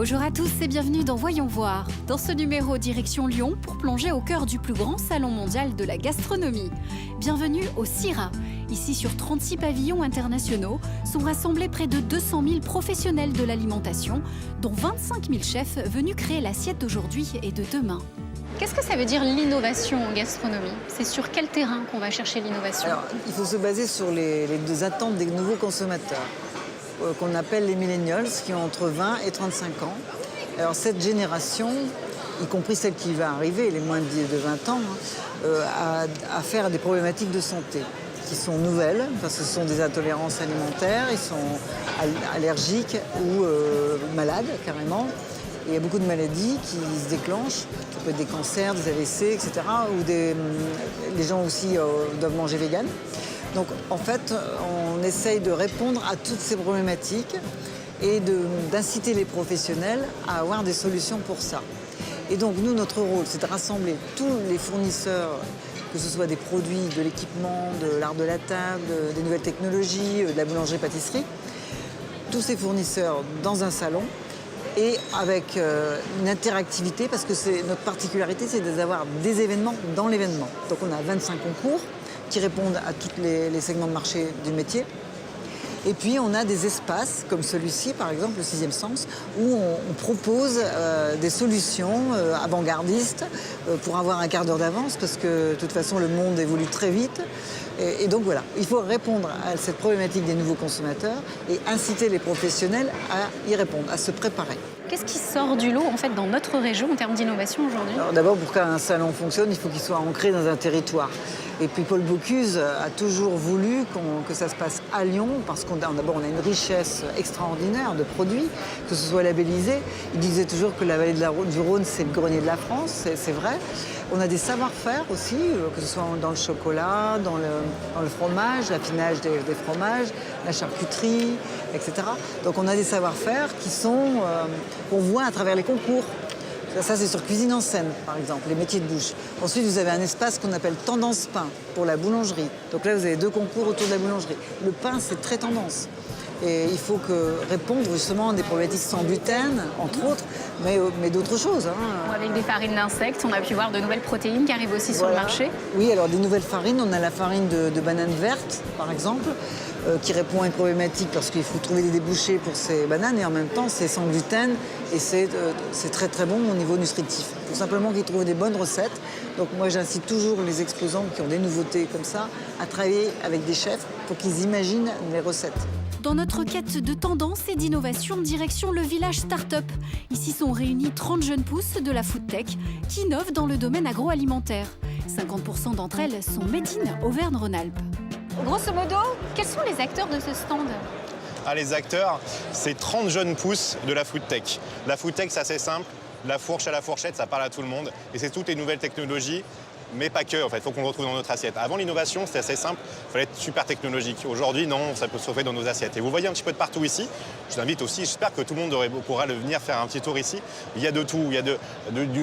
Bonjour à tous et bienvenue dans Voyons voir. Dans ce numéro, direction Lyon pour plonger au cœur du plus grand salon mondial de la gastronomie. Bienvenue au CIRA. Ici, sur 36 pavillons internationaux, sont rassemblés près de 200 000 professionnels de l'alimentation, dont 25 000 chefs venus créer l'assiette d'aujourd'hui et de demain. Qu'est-ce que ça veut dire l'innovation en gastronomie? C'est sur quel terrain qu'on va chercher l'innovation? Alors, il faut se baser sur les deux attentes des nouveaux consommateurs, qu'on appelle les millennials, qui ont entre 20 et 35 ans. Alors cette génération, y compris celle qui va arriver, les moins de 20 ans, a affaire à des problématiques de santé qui sont nouvelles, parce que ce sont des intolérances alimentaires, ils sont allergiques ou malades carrément. Et il y a beaucoup de maladies qui se déclenchent, ça peut être des cancers, des AVC, etc. Ou les gens aussi doivent manger vegan. Donc en fait, on essaye de répondre à toutes ces problématiques et d'inciter les professionnels à avoir des solutions pour ça. Et donc nous, notre rôle, c'est de rassembler tous les fournisseurs, que ce soit des produits, de l'équipement, de l'art de la table, des nouvelles technologies, de la boulangerie-pâtisserie, tous ces fournisseurs dans un salon et avec une interactivité, parce que notre particularité, c'est d'avoir des événements dans l'événement. Donc on a 25 concours qui répondent à tous les segments de marché du métier. Et puis on a des espaces comme celui-ci, par exemple, le 6e sens, où on propose des solutions avant-gardistes pour avoir un quart d'heure d'avance, parce que de toute façon le monde évolue très vite. Et donc voilà, il faut répondre à cette problématique des nouveaux consommateurs et inciter les professionnels à y répondre, à se préparer. Qu'est-ce qui sort du lot en fait dans notre région en termes d'innovation aujourd'hui? Alors d'abord, pour qu'un salon fonctionne, il faut qu'il soit ancré dans un territoire. Et puis Paul Bocuse a toujours voulu que ça se passe à Lyon, parce d'abord on a une richesse extraordinaire de produits, que ce soit labellisé. Il disait toujours que la vallée du Rhône, c'est le grenier de la France, c'est vrai. On a des savoir-faire aussi, que ce soit dans le chocolat, dans le fromage, l'affinage des fromages, la charcuterie, etc. Donc on a des savoir-faire qu'on voit à travers les concours. Ça, c'est sur Cuisine en scène, par exemple, les métiers de bouche. Ensuite, vous avez un espace qu'on appelle Tendance Pain pour la boulangerie. Donc là, vous avez 2 concours autour de la boulangerie. Le pain, c'est très tendance. Et il faut répondre justement à des problématiques sans gluten, entre autres, mais d'autres choses. Avec des farines d'insectes, on a pu voir de nouvelles protéines qui arrivent aussi sur le marché. Oui, alors des nouvelles farines. On a la farine de banane verte, par exemple, qui répond à une problématique parce qu'il faut trouver des débouchés pour ces bananes. Et en même temps, c'est sans gluten et c'est très très bon au niveau nutritif. Il faut simplement qu'ils trouvent des bonnes recettes. Donc moi, j'incite toujours les exposants qui ont des nouveautés comme ça à travailler avec des chefs pour qu'ils imaginent les recettes. Dans notre quête de tendance et d'innovation, direction le village start-up. Ici sont réunis 30 jeunes pousses de la food tech qui innovent dans le domaine agroalimentaire. 50% d'entre elles sont made in Auvergne-Rhône-Alpes. Grosso modo, quels sont les acteurs de ce stand? Les acteurs, c'est 30 jeunes pousses de la food tech. La food tech, c'est assez simple. La fourche à la fourchette, ça parle à tout le monde. Et c'est toutes les nouvelles technologies. Mais pas que, en fait, il faut qu'on le retrouve dans notre assiette. Avant l'innovation, c'était assez simple, il fallait être super technologique. Aujourd'hui, non, ça peut se retrouver dans nos assiettes. Et vous voyez un petit peu de partout ici. Je vous invite aussi, j'espère que tout le monde pourra venir faire un petit tour ici. Il y a de tout, il y a de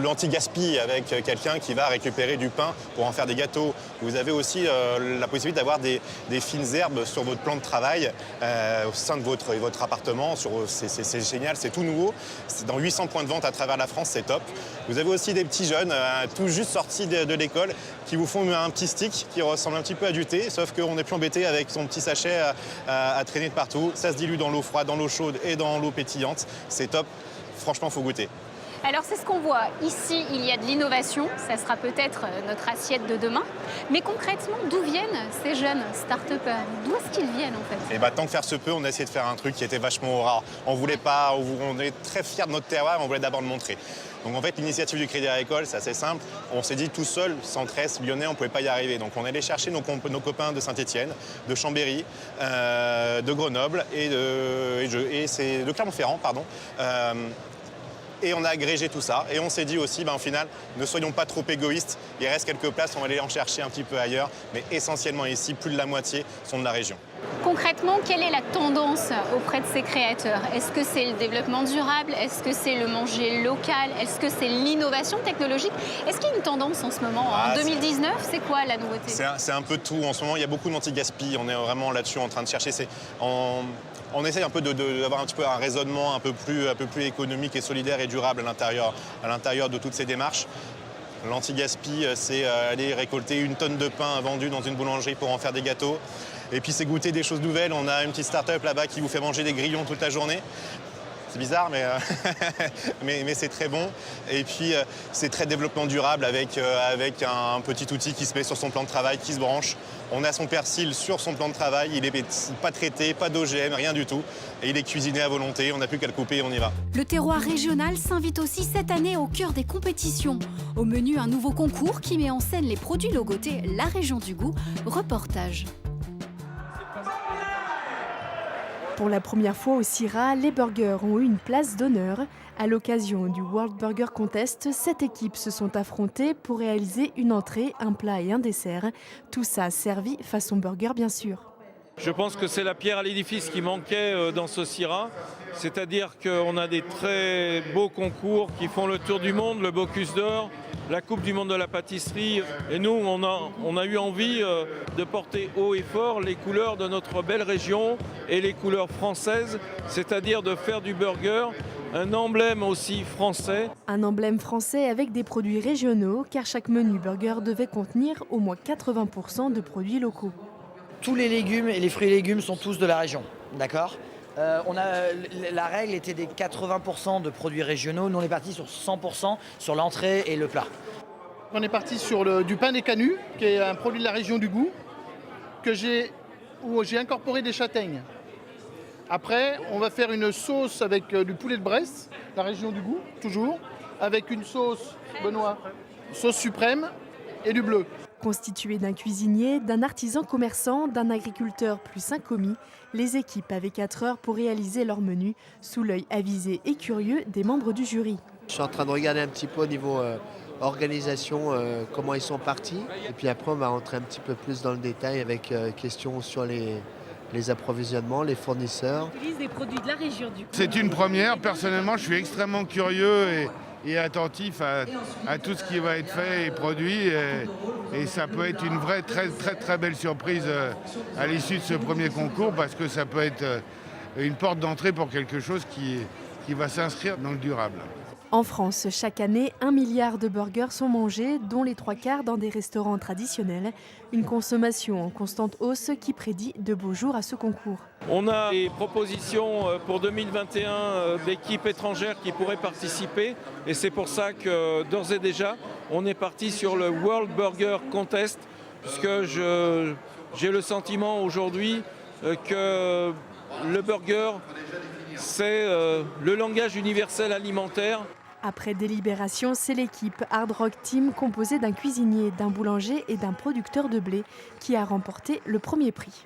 l'anti-gaspi avec quelqu'un qui va récupérer du pain pour en faire des gâteaux. Vous avez aussi la possibilité d'avoir des fines herbes sur votre plan de travail au sein de votre appartement. C'est génial, c'est tout nouveau. C'est dans 800 points de vente à travers la France, c'est top. Vous avez aussi des petits jeunes, tout juste sortis de l'école, qui vous font un petit stick qui ressemble un petit peu à du thé, sauf qu'on n'est plus embêté avec son petit sachet à traîner de partout. Ça se dilue dans l'eau froide, dans l'eau chaude et dans l'eau pétillante. C'est top. Franchement, il faut goûter. Alors c'est ce qu'on voit. Ici, il y a de l'innovation. Ça sera peut-être notre assiette de demain. Mais concrètement, d'où viennent ces jeunes start-upers? D'où est-ce qu'ils viennent en fait? Tant que faire se peut, on a essayé de faire un truc qui était vachement rare. On est très fiers de notre terroir, on voulait d'abord le montrer. Donc en fait, l'initiative du Crédit Agricole, c'est assez simple. On s'est dit tout seul, Centre-Est, Lyonnais, on ne pouvait pas y arriver. Donc on est allé chercher nos copains de Saint-Étienne, de Chambéry, de Grenoble et de Clermont-Ferrand, pardon. Et on a agrégé tout ça. Et on s'est dit aussi, au final, ne soyons pas trop égoïstes. Il reste quelques places, on va aller en chercher un petit peu ailleurs. Mais essentiellement ici, plus de la moitié sont de la région. Concrètement, quelle est la tendance auprès de ces créateurs? Est-ce que c'est le développement durable? Est-ce que c'est le manger local? Est-ce que c'est l'innovation technologique? Est-ce qu'il y a une tendance en ce moment? En 2019, c'est quoi la nouveauté? C'est un peu tout. En ce moment, il y a beaucoup d'anti-gaspi. On est vraiment là-dessus en train de chercher. On essaye un peu d'avoir un petit peu un raisonnement un peu plus économique et solidaire et durable à l'intérieur de toutes ces démarches. L'anti-gaspi, c'est aller récolter 1 tonne de pain vendu dans une boulangerie pour en faire des gâteaux. Et puis c'est goûter des choses nouvelles. On a une petite start-up là-bas qui vous fait manger des grillons toute la journée. C'est bizarre, mais c'est très bon. Et puis, c'est très développement durable avec un petit outil qui se met sur son plan de travail, qui se branche. On a son persil sur son plan de travail. Il n'est pas traité, pas d'OGM, rien du tout. Et il est cuisiné à volonté. On n'a plus qu'à le couper et on y va. Le terroir régional s'invite aussi cette année au cœur des compétitions. Au menu, un nouveau concours qui met en scène les produits logotés La Région du Goût. Reportage. Pour la première fois au CIRA, les burgers ont eu une place d'honneur. À l'occasion du World Burger Contest, 7 équipes se sont affrontées pour réaliser une entrée, un plat et un dessert. Tout ça servi façon burger bien sûr. Je pense que c'est la pierre à l'édifice qui manquait dans ce CIRA. C'est-à-dire qu'on a des très beaux concours qui font le tour du monde, le Bocuse d'Or, la Coupe du monde de la pâtisserie. Et nous, on a eu envie de porter haut et fort les couleurs de notre belle région et les couleurs françaises, c'est-à-dire de faire du burger un emblème aussi français. Un emblème français avec des produits régionaux, car chaque menu burger devait contenir au moins 80% de produits locaux. Tous les légumes et les fruits et légumes sont tous de la région, d'accord ? La règle était des 80% de produits régionaux. Nous, on est parti sur 100% sur l'entrée et le plat. On est parti sur du pain des canuts, qui est un produit de la région du Goût, où j'ai incorporé des châtaignes. Après, on va faire une sauce avec du poulet de Bresse, la région du Goût, toujours, avec une sauce, Benoît, sauce suprême et du bleu. Constituées d'un cuisinier, d'un artisan commerçant, d'un agriculteur plus un commis, les équipes avaient 4 heures pour réaliser leur menu, sous l'œil avisé et curieux des membres du jury. Je suis en train de regarder un petit peu au niveau organisation, comment ils sont partis. Et puis après, on va rentrer un petit peu plus dans le détail avec questions sur les approvisionnements, les fournisseurs. On utilise des produits de la région du Goût. C'est une première. Personnellement, je suis extrêmement curieux et attentif à tout ce qui va être fait et produit. Et ça peut être une vraie, très belle surprise à l'issue de ce premier concours parce que ça peut être une porte d'entrée pour quelque chose qui va s'inscrire dans le durable. En France, chaque année, 1 milliard de burgers sont mangés, dont les 3/4 dans des restaurants traditionnels. Une consommation en constante hausse qui prédit de beaux jours à ce concours. On a des propositions pour 2021 d'équipes étrangères qui pourraient participer. Et c'est pour ça que d'ores et déjà, on est parti sur le World Burger Contest, puisque j'ai le sentiment aujourd'hui que le burger, c'est le langage universel alimentaire. Après délibération, c'est l'équipe Hard Rock Team composée d'un cuisinier, d'un boulanger et d'un producteur de blé qui a remporté le premier prix.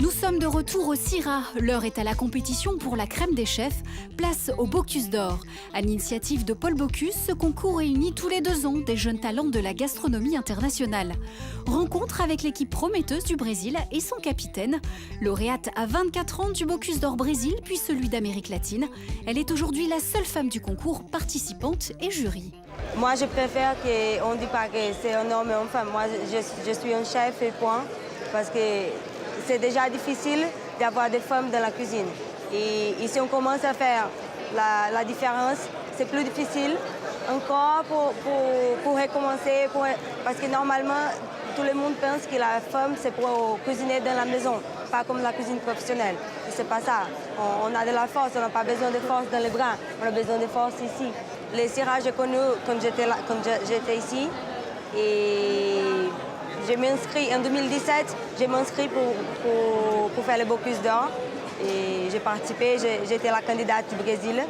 Nous sommes de retour au CIRA. L'heure est à la compétition pour la crème des chefs. Place au Bocuse d'Or. À l'initiative de Paul Bocuse, ce concours réunit tous les 2 ans des jeunes talents de la gastronomie internationale. Rencontre avec l'équipe prometteuse du Brésil et son capitaine. Lauréate à 24 ans du Bocuse d'Or Brésil, puis celui d'Amérique latine. Elle est aujourd'hui la seule femme du concours, participante et jury. Moi, je préfère qu'on ne dise pas que c'est un homme et une femme. Moi, je suis un chef et point, parce que c'est déjà difficile d'avoir des femmes dans la cuisine. Et si on commence à faire la différence, c'est plus difficile encore pour recommencer. Parce que normalement, tout le monde pense que la femme, c'est pour cuisiner dans la maison, pas comme la cuisine professionnelle. C'est pas ça. On a de la force, on n'a pas besoin de force dans les bras, on a besoin de force ici. Les CIRA, j'ai connu quand j'étais ici. Et je m'inscris en 2017, je m'inscris pour faire le Bocuse d'Or. Et j'ai participé, j'étais la candidate du Brésil.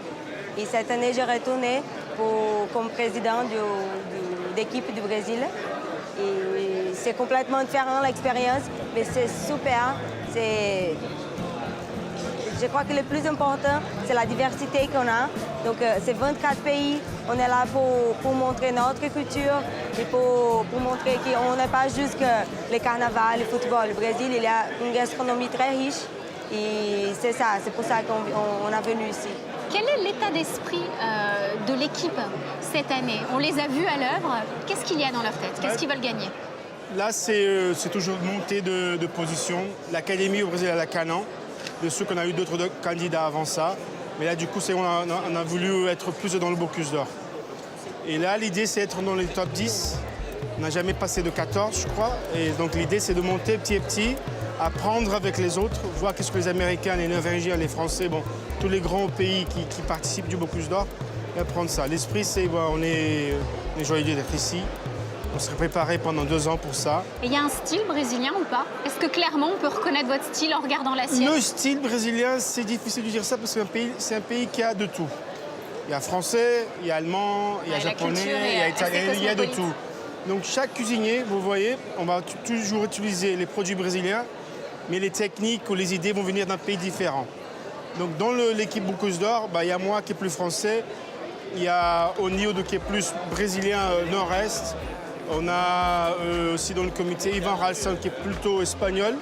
Et cette année, j'ai retourné comme président d'équipe du Brésil. Et c'est complètement différent l'expérience, mais c'est super. Je crois que le plus important, c'est la diversité qu'on a. Donc, c'est 24 pays. On est là pour montrer notre culture et pour montrer qu'on n'est pas juste que le carnaval, le football. Le Brésil, il y a une gastronomie très riche. Et c'est ça, c'est pour ça qu'on est venu ici. Quel est l'état d'esprit de l'équipe cette année? On les a vus à l'œuvre. Qu'est-ce qu'il y a dans leur tête? Qu'est-ce qu'ils veulent gagner? Là, c'est toujours montée de position. L'académie au Brésil, elle a Canan. De ceux qu'on a eu d'autres candidats avant ça. Mais là, du coup, on a voulu être plus dans le Bocuse d'Or. Et là, l'idée, c'est d'être dans les top 10. On n'a jamais passé de 14, je crois. Et donc, l'idée, c'est de monter petit à petit, apprendre avec les autres, voir qu'est-ce que les Américains, les Norvégiens, les Français, bon, tous les grands pays qui participent du Bocuse d'Or, et apprendre ça. L'esprit, c'est on est joyeux d'être ici. On s'est préparé pendant 2 ans pour ça. Et il y a un style brésilien ou pas? Est-ce que clairement on peut reconnaître votre style en regardant l'assiette? Le style brésilien, c'est difficile de dire ça parce que c'est un pays qui a de tout. Il y a français, il y a allemand, il y a japonais, il y a italien, il y a de tout. Donc chaque cuisinier, vous voyez, on va toujours utiliser les produits brésiliens, mais les techniques ou les idées vont venir d'un pays différent. Donc dans l'équipe Bocuse d'Or, il y a moi qui est plus français, il y a Onildo qui est plus brésilien nord-est. On a aussi dans le comité Ivan Ralston qui est plutôt espagnol.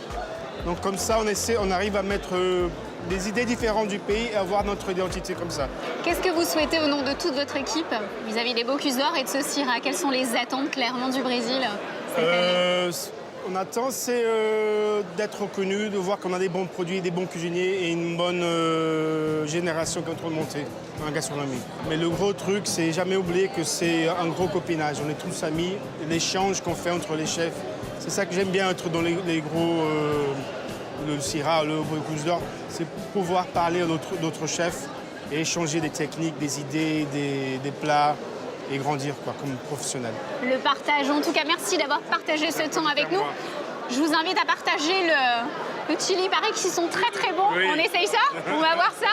Donc comme ça, on arrive à mettre des idées différentes du pays et avoir notre identité comme ça. Qu'est-ce que vous souhaitez au nom de toute votre équipe vis-à-vis des Bocuse d'Or et de ce Syrah? Quelles sont les attentes clairement du Brésil cette année? On attend, c'est d'être reconnu, de voir qu'on a des bons produits, des bons cuisiniers et une bonne génération qui est en train de monter dans la gastronomie. Mais le gros truc, c'est jamais oublier que c'est un gros copinage. On est tous amis, l'échange qu'on fait entre les chefs. C'est ça que j'aime bien être dans les gros, le Syrah, le Bocuse d'Or, c'est pouvoir parler à d'autres chefs et échanger des techniques, des idées, des plats. Et grandir comme professionnel. Le partage, en tout cas, merci d'avoir partagé ce temps avec nous. Je vous invite à partager le chili, il paraît qu'ils sont très très bons. Oui. On essaye ça? On va voir ça?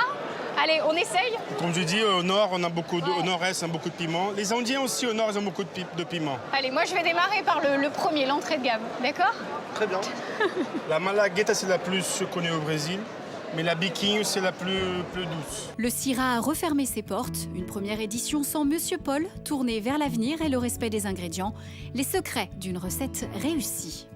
Allez, on essaye? Comme je dis, au nord, on a au nord-est, on a beaucoup de piment. Les Indiens aussi, au nord, ils ont beaucoup de piment. Allez, moi je vais démarrer par le premier, l'entrée de gamme, d'accord? Très bien. La malagueta, c'est la plus connue au Brésil. Mais la biquinho, c'est la plus douce. Le Syrah a refermé ses portes. Une première édition sans Monsieur Paul, tournée vers l'avenir et le respect des ingrédients. Les secrets d'une recette réussie.